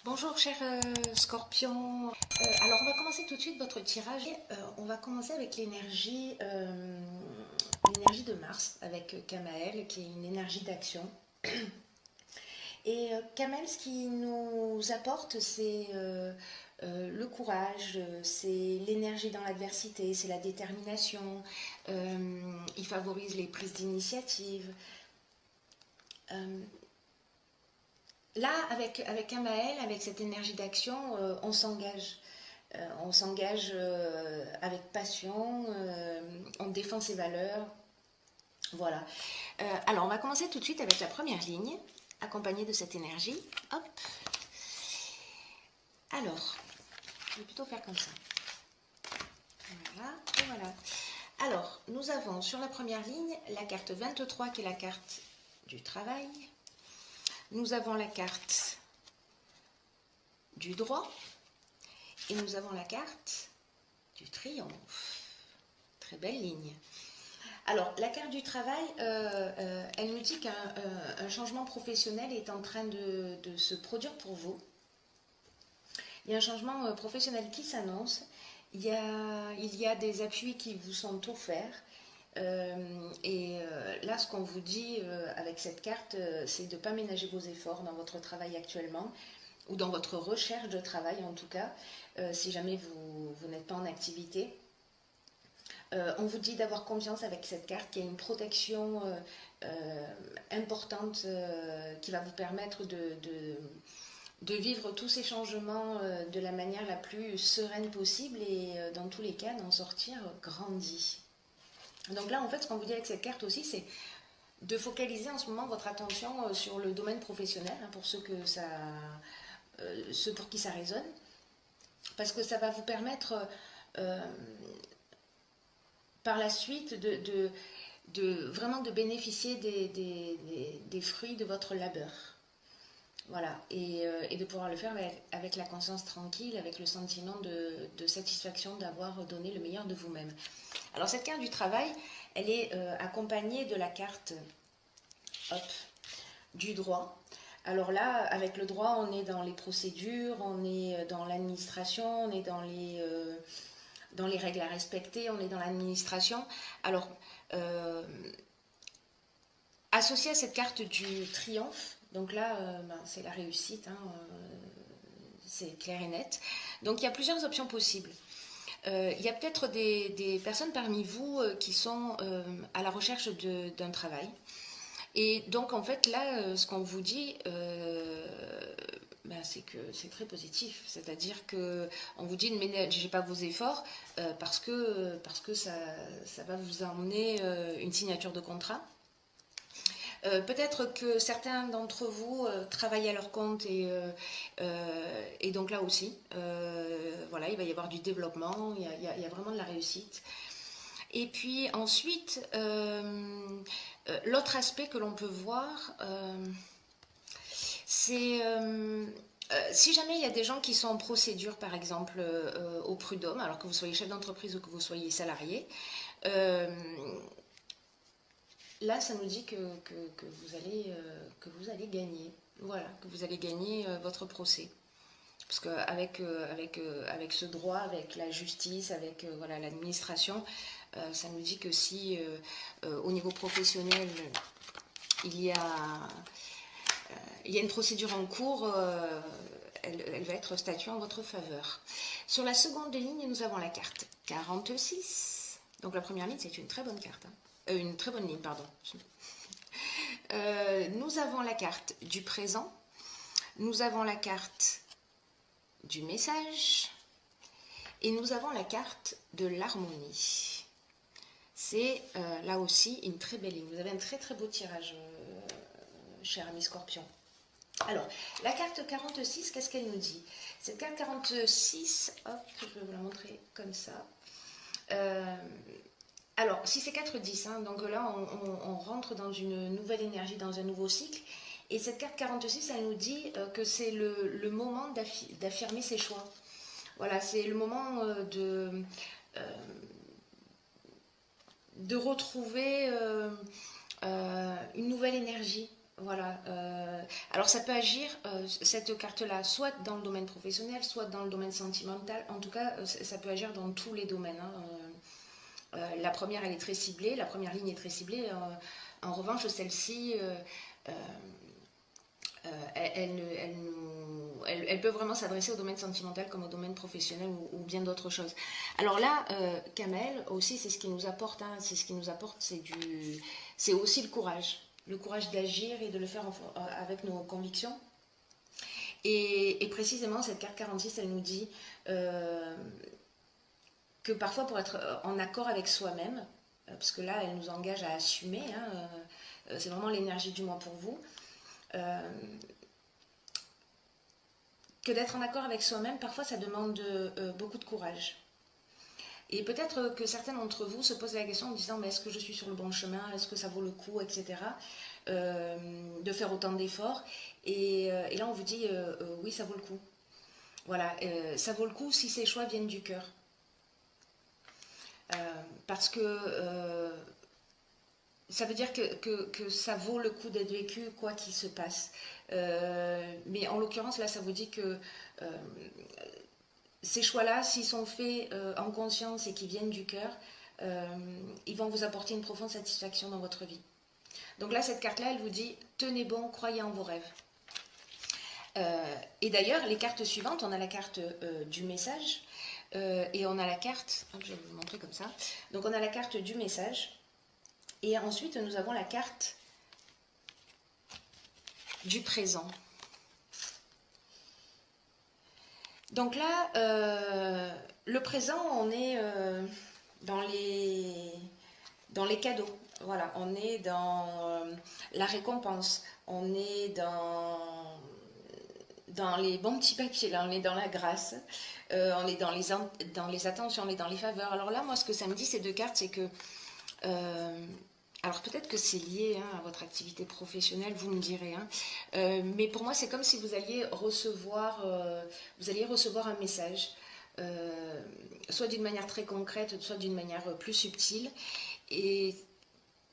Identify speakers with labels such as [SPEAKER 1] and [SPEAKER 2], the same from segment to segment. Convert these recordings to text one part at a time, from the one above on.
[SPEAKER 1] Bonjour cher Scorpion. Alors on va commencer tout de suite votre tirage. On va commencer avec l'énergie de Mars avec Kamael qui est une énergie d'action. Et Kamael, ce qui nous apporte, c'est le courage, c'est l'énergie dans l'adversité, c'est la détermination. Il favorise les prises d'initiative. Euh, Là, avec Amael, avec cette énergie d'action, on s'engage. On s'engage avec passion, on défend ses valeurs. Voilà. Alors, on va commencer tout de suite avec la première ligne, accompagnée de cette énergie. Hop. Alors, je vais plutôt faire comme ça. Voilà, et voilà. Alors, nous avons sur la première ligne la carte 23 qui est la carte du travail. Nous avons la carte du droit. Et nous avons la carte du triomphe. Très belle ligne. Alors, la carte du travail, elle nous dit qu'un changement professionnel est en train de se produire pour vous. Il y a un changement professionnel qui s'annonce. Il y a des appuis qui vous sont offerts. Là, ce qu'on vous dit avec cette carte, c'est de ne pas ménager vos efforts dans votre travail actuellement, ou dans votre recherche de travail en tout cas, si jamais vous n'êtes pas en activité. On vous dit d'avoir confiance avec cette carte, qui a une protection importante qui va vous permettre de vivre tous ces changements de la manière la plus sereine possible et dans tous les cas d'en sortir grandi. Donc là, en fait, ce qu'on vous dit avec cette carte aussi, c'est de focaliser en ce moment votre attention sur le domaine professionnel, hein, pour ceux pour qui ça résonne, parce que ça va vous permettre euh, par la suite vraiment de bénéficier des fruits de votre labeur. Voilà, et de pouvoir le faire avec la conscience tranquille, avec le sentiment de satisfaction d'avoir donné le meilleur de vous-même. Alors cette carte du travail, elle est accompagnée de la carte, hop, du droit. Alors là, avec le droit, on est dans les procédures, on est dans l'administration, on est dans les règles à respecter, on est dans l'administration. Alors, euh, associé à cette carte du triomphe, donc là, c'est la réussite, hein, c'est clair et net. Donc il y a plusieurs options possibles. Il y a peut-être des personnes parmi vous qui sont à la recherche d'un travail. Et donc en fait là, ce qu'on vous dit, c'est que c'est très positif. C'est-à-dire que on vous dit ne ménagez pas vos efforts parce que ça va vous emmener une signature de contrat. Peut-être que certains d'entre vous travaillent à leur compte et donc là aussi, voilà, il va y avoir du développement, il y a vraiment de la réussite. Et puis ensuite, l'autre aspect que l'on peut voir, c'est si jamais il y a des gens qui sont en procédure, par exemple, au prud'homme, alors que vous soyez chef d'entreprise ou que vous soyez salarié, euh, là, ça nous dit que vous allez gagner. Voilà, que vous allez gagner votre procès. Parce avec ce droit, avec la justice, avec voilà, l'administration, ça nous dit que si au niveau professionnel, il y a, il y a une procédure en cours, elle va être statuée en votre faveur. Sur la seconde ligne, nous avons la carte 46. Donc la première ligne, c'est une très bonne carte. Hein. Une très bonne ligne, pardon. Nous avons la carte du présent, nous avons la carte du message et nous avons la carte de l'harmonie. C'est là aussi une très belle ligne. Vous avez un très très beau tirage, cher ami Scorpion. Alors, la carte 46, qu'est-ce qu'elle nous dit? Cette carte 46, hop, je vais vous la montrer comme ça. Alors, si c'est 4-10, hein, donc là, on rentre dans une nouvelle énergie, dans un nouveau cycle. Et cette carte 46, elle nous dit que c'est le moment d'affirmer ses choix. Voilà, c'est le moment de retrouver une nouvelle énergie. Voilà. Alors ça peut agir, cette carte-là, soit dans le domaine professionnel, soit dans le domaine sentimental. En tout cas, ça peut agir dans tous les domaines, hein. La première, elle est très ciblée, la première ligne est très ciblée. En revanche, celle-ci, elle peut vraiment s'adresser au domaine sentimental comme au domaine professionnel ou bien d'autres choses. Alors là, Kamel, aussi, c'est ce qui nous apporte, hein, c'est ce qui nous apporte, c'est aussi le courage d'agir et de le faire avec nos convictions. Et précisément, cette carte 46, elle nous dit que parfois, pour être en accord avec soi-même, parce que là, elle nous engage à assumer, hein, c'est vraiment l'énergie du moi pour vous, que d'être en accord avec soi-même, parfois, ça demande beaucoup de courage. Et peut-être que certains d'entre vous se posent la question en disant, mais est-ce que je suis sur le bon chemin, est-ce que ça vaut le coup, etc. De faire autant d'efforts. Et là, on vous dit, oui, ça vaut le coup. Voilà, ça vaut le coup si ces choix viennent du cœur. Parce que ça veut dire que ça vaut le coup d'être vécu quoi qu'il se passe. Mais en l'occurrence, là, ça vous dit que ces choix-là, s'ils sont faits en conscience et qui viennent du cœur, ils vont vous apporter une profonde satisfaction dans votre vie. Donc là, cette carte-là, elle vous dit, tenez bon, croyez en vos rêves. Et d'ailleurs, les cartes suivantes, on a la carte du message et on a la carte, je vais vous montrer comme ça. Donc on a la carte du message et ensuite nous avons la carte du présent. Donc là, le présent, on est dans les cadeaux. Voilà, on est dans la récompense, on est dans les bons petits papiers, là, on est dans la grâce, on est dans les attentions, on est dans les faveurs. Alors là, moi, ce que ça me dit, ces deux cartes, c'est que... alors peut-être que c'est lié, hein, à votre activité professionnelle, vous me direz. Hein, mais pour moi, c'est comme si vous alliez recevoir un message, soit d'une manière très concrète, soit d'une manière plus subtile. Et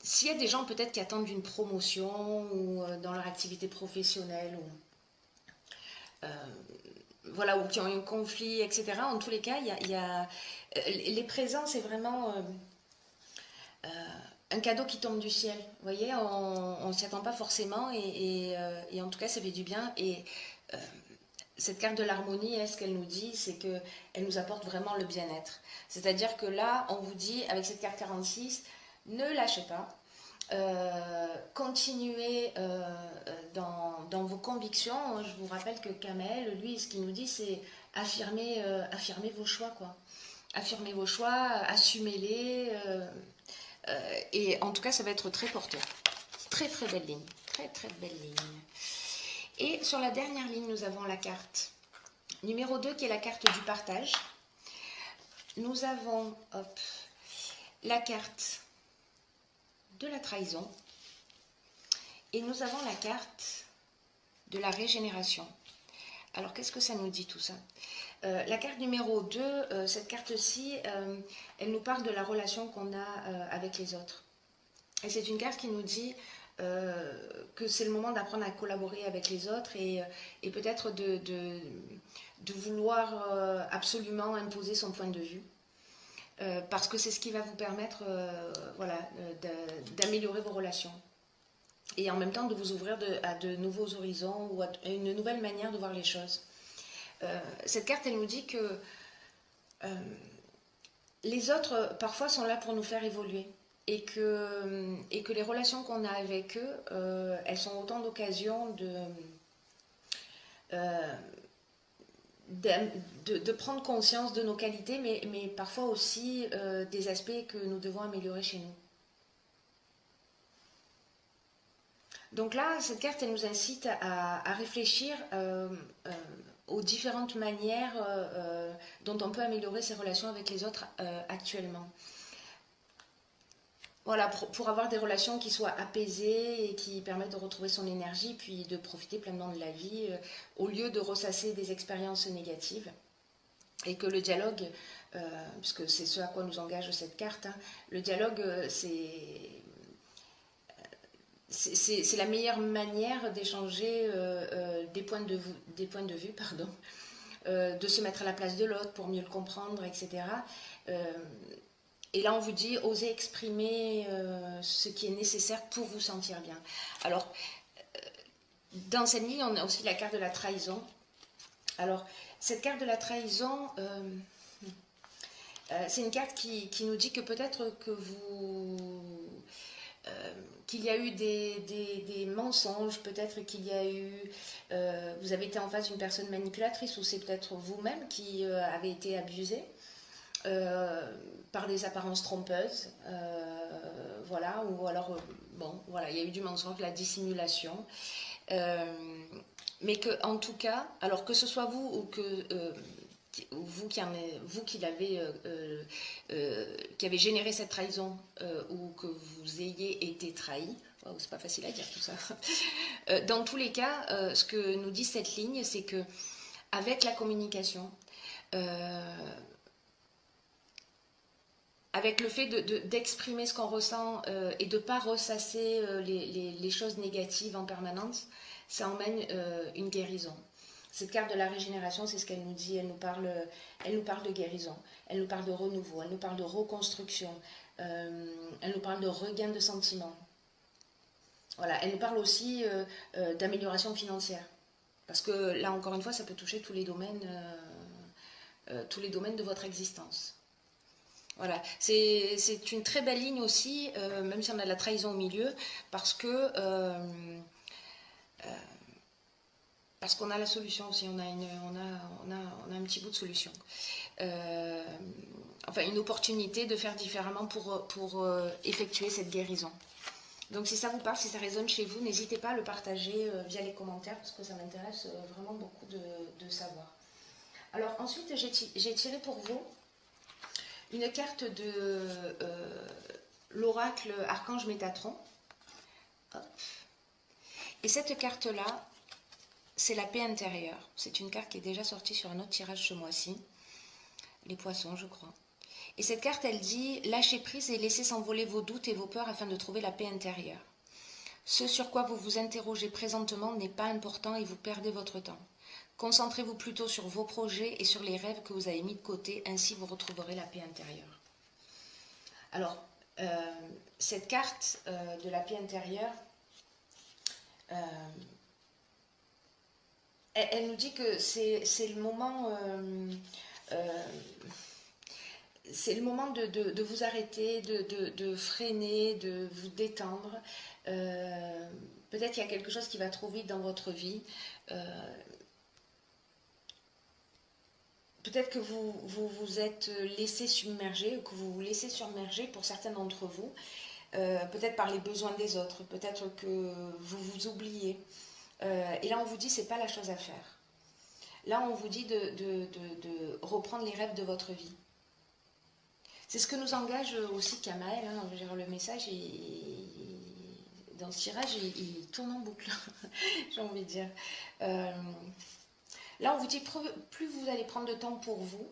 [SPEAKER 1] s'il y a des gens peut-être qui attendent une promotion ou dans leur activité professionnelle, ou voilà, ou qui ont eu un conflit, etc. En tous les cas, les présents, c'est vraiment un cadeau qui tombe du ciel. Vous voyez, on ne s'y attend pas forcément et en tout cas, ça fait du bien. Et cette carte de l'harmonie, ce qu'elle nous dit, c'est qu'elle nous apporte vraiment le bien-être. C'est-à-dire que là, on vous dit, avec cette carte 46, ne lâchez pas. Continuez dans vos convictions. Je vous rappelle que Kamel, lui, ce qu'il nous dit, c'est affirmer vos choix, quoi. Affirmez vos choix, assumez-les. Et en tout cas, ça va être très porteur. Très très belle ligne. Très très belle ligne. Et sur la dernière ligne, nous avons la carte numéro 2 qui est la carte du partage. Nous avons la carte de la trahison. Et nous avons la carte de la régénération. Alors, qu'est-ce que ça nous dit tout ça? La carte numéro 2, cette carte-ci, elle nous parle de la relation qu'on a avec les autres. Et c'est une carte qui nous dit que c'est le moment d'apprendre à collaborer avec les autres et peut-être de vouloir absolument imposer son point de vue. Parce que c'est ce qui va vous permettre voilà, d'améliorer vos relations. Et en même temps de vous ouvrir à de nouveaux horizons ou à une nouvelle manière de voir les choses. Cette carte, elle nous dit que les autres, parfois, sont là pour nous faire évoluer. Et que les relations qu'on a avec eux, elles sont autant d'occasions de prendre conscience de nos qualités, mais parfois aussi des aspects que nous devons améliorer chez nous. Donc là, cette carte, elle nous incite à réfléchir aux différentes manières dont on peut améliorer ses relations avec les autres actuellement. Voilà, pour avoir des relations qui soient apaisées et qui permettent de retrouver son énergie, puis de profiter pleinement de la vie, au lieu de ressasser des expériences négatives. Et que le dialogue, puisque c'est ce à quoi nous engage cette carte, hein, le dialogue, c'est la meilleure manière d'échanger des points de vue, pardon, de se mettre à la place de l'autre pour mieux le comprendre, etc. Et là, on vous dit, osez exprimer ce qui est nécessaire pour vous sentir bien. Alors, dans cette ligne, on a aussi la carte de la trahison. Alors, cette carte de la trahison, c'est une carte qui nous dit que peut-être que qu'il y a eu des mensonges, peut-être qu'il y a eu, vous avez été en face d'une personne manipulatrice, ou c'est peut-être vous-même qui avez été abusé par des apparences trompeuses, voilà, ou alors, bon, voilà, il y a eu du mensonge, de la dissimulation, mais que, en tout cas, alors que ce soit vous ou que vous qui avez généré cette trahison, ou que vous ayez été trahi, wow, c'est pas facile à dire tout ça. Dans tous les cas, ce que nous dit cette ligne, c'est que avec la communication, avec le fait d'exprimer ce qu'on ressent et de ne pas ressasser les choses négatives en permanence, ça emmène une guérison. Cette carte de la régénération, c'est ce qu'elle nous dit, elle nous parle de guérison, elle nous parle de renouveau, elle nous parle de reconstruction, elle nous parle de regain de sentiments. Voilà, elle nous parle aussi d'amélioration financière. Parce que là, encore une fois, ça peut toucher tous les domaines de votre existence. Voilà, c'est une très belle ligne aussi, même si on a de la trahison au milieu, parce qu'on a la solution aussi, on a un petit bout de solution. Enfin, une opportunité de faire différemment pour effectuer cette guérison. Donc si ça vous parle, si ça résonne chez vous, n'hésitez pas à le partager via les commentaires, parce que ça m'intéresse vraiment beaucoup de savoir. Alors ensuite, j'ai tiré pour vous une carte de l'oracle Archange Métatron. Hop. Et cette carte-là, c'est la paix intérieure. C'est une carte qui est déjà sortie sur un autre tirage ce mois-ci. Les poissons, je crois. Et cette carte, elle dit « Lâchez prise et laissez s'envoler vos doutes et vos peurs afin de trouver la paix intérieure. Ce sur quoi vous vous interrogez présentement n'est pas important et vous perdez votre temps. Concentrez-vous plutôt sur vos projets et sur les rêves que vous avez mis de côté, ainsi vous retrouverez la paix intérieure. » Alors, cette carte de la paix intérieure, elle nous dit que c'est le moment, de vous arrêter, de freiner, de vous détendre. Peut-être qu'il y a quelque chose qui va trop vite dans votre vie. Peut-être que vous vous êtes laissé submerger, ou que vous vous laissez submerger pour certains d'entre vous, peut-être par les besoins des autres, peut-être que vous vous oubliez. Et là, on vous dit, c'est pas la chose à faire. Là, on vous dit de reprendre les rêves de votre vie. C'est ce que nous engage aussi Kamael. Hein, le message, dans ce tirage, il tourne en boucle, j'ai envie de dire. Là, on vous dit, plus vous allez prendre de temps pour vous,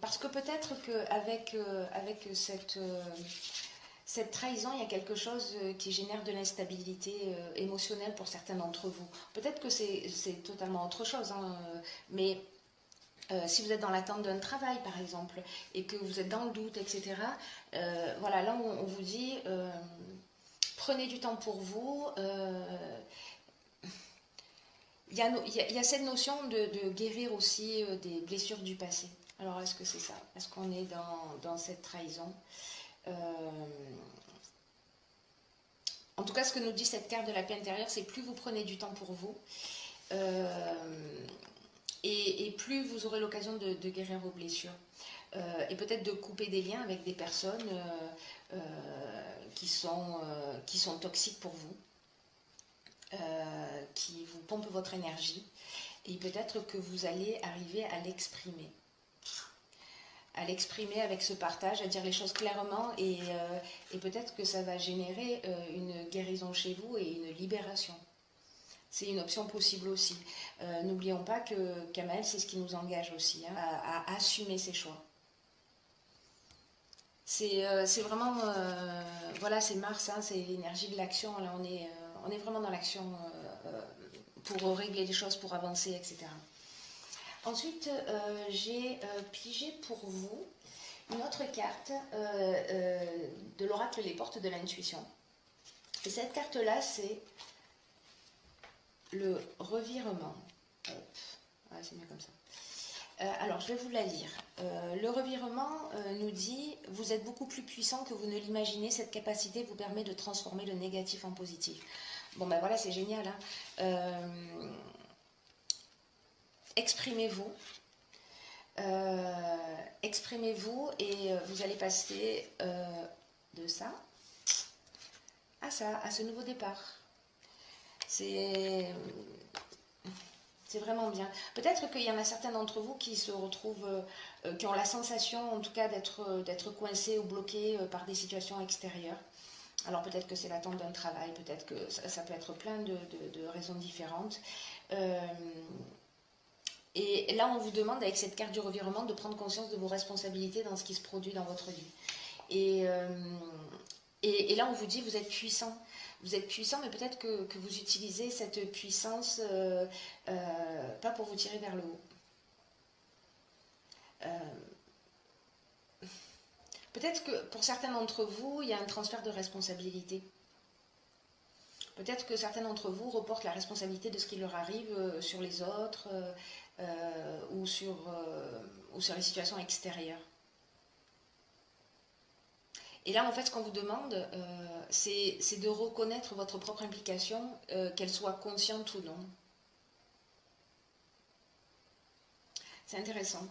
[SPEAKER 1] parce que peut-être qu'avec cette trahison, il y a quelque chose qui génère de l'instabilité émotionnelle pour certains d'entre vous. Peut-être que c'est totalement autre chose, hein, mais si vous êtes dans l'attente d'un travail, par exemple, et que vous êtes dans le doute, etc., voilà, là, on vous dit, prenez du temps pour vous. Il y a cette notion de guérir aussi des blessures du passé. Alors, est-ce que c'est ça? Est-ce qu'on est dans cette trahison? En tout cas, ce que nous dit cette carte de la paix intérieure, c'est plus vous prenez du temps pour vous, et plus vous aurez l'occasion de guérir vos blessures. Et peut-être de couper des liens avec des personnes qui sont toxiques pour vous. Qui vous pompe votre énergie, et peut-être que vous allez arriver à l'exprimer avec ce partage, à dire les choses clairement, et peut-être que ça va générer une guérison chez vous et une libération. C'est une option possible aussi. N'oublions pas que Kamael, c'est ce qui nous engage aussi, hein, à assumer ses choix. C'est vraiment, voilà, c'est Mars, hein, c'est l'énergie de l'action. Là, on est vraiment dans l'action pour régler les choses, pour avancer, etc. Ensuite, j'ai pigé pour vous une autre carte de l'oracle Les Portes de l'Intuition. Et cette carte-là, c'est le revirement. Hop. Ouais, c'est mieux comme ça. Alors, je vais vous la lire. Le revirement nous dit « Vous êtes beaucoup plus puissant que vous ne l'imaginez. Cette capacité vous permet de transformer le négatif en positif. » Bon, ben voilà, c'est génial. Hein. Exprimez-vous. Exprimez-vous et vous allez passer de ça à ça, à ce nouveau départ. C'est vraiment bien. Peut-être qu'il y en a certains d'entre vous qui se retrouvent, qui ont la sensation en tout cas d'être coincés ou bloqués par des situations extérieures. Alors peut-être que c'est l'attente d'un travail, peut-être que ça peut être plein de raisons différentes. Et là, on vous demande, avec cette carte du revirement, de prendre conscience de vos responsabilités dans ce qui se produit dans votre vie. Et là, on vous dit, vous êtes puissant. Vous êtes puissant, mais peut-être que vous utilisez cette puissance pas pour vous tirer vers le haut. Peut-être que pour certains d'entre vous, il y a un transfert de responsabilité. Peut-être que certains d'entre vous reportent la responsabilité de ce qui leur arrive sur les autres ou sur les situations extérieures. Et là, en fait, ce qu'on vous demande, c'est de reconnaître votre propre implication, qu'elle soit consciente ou non. C'est intéressant.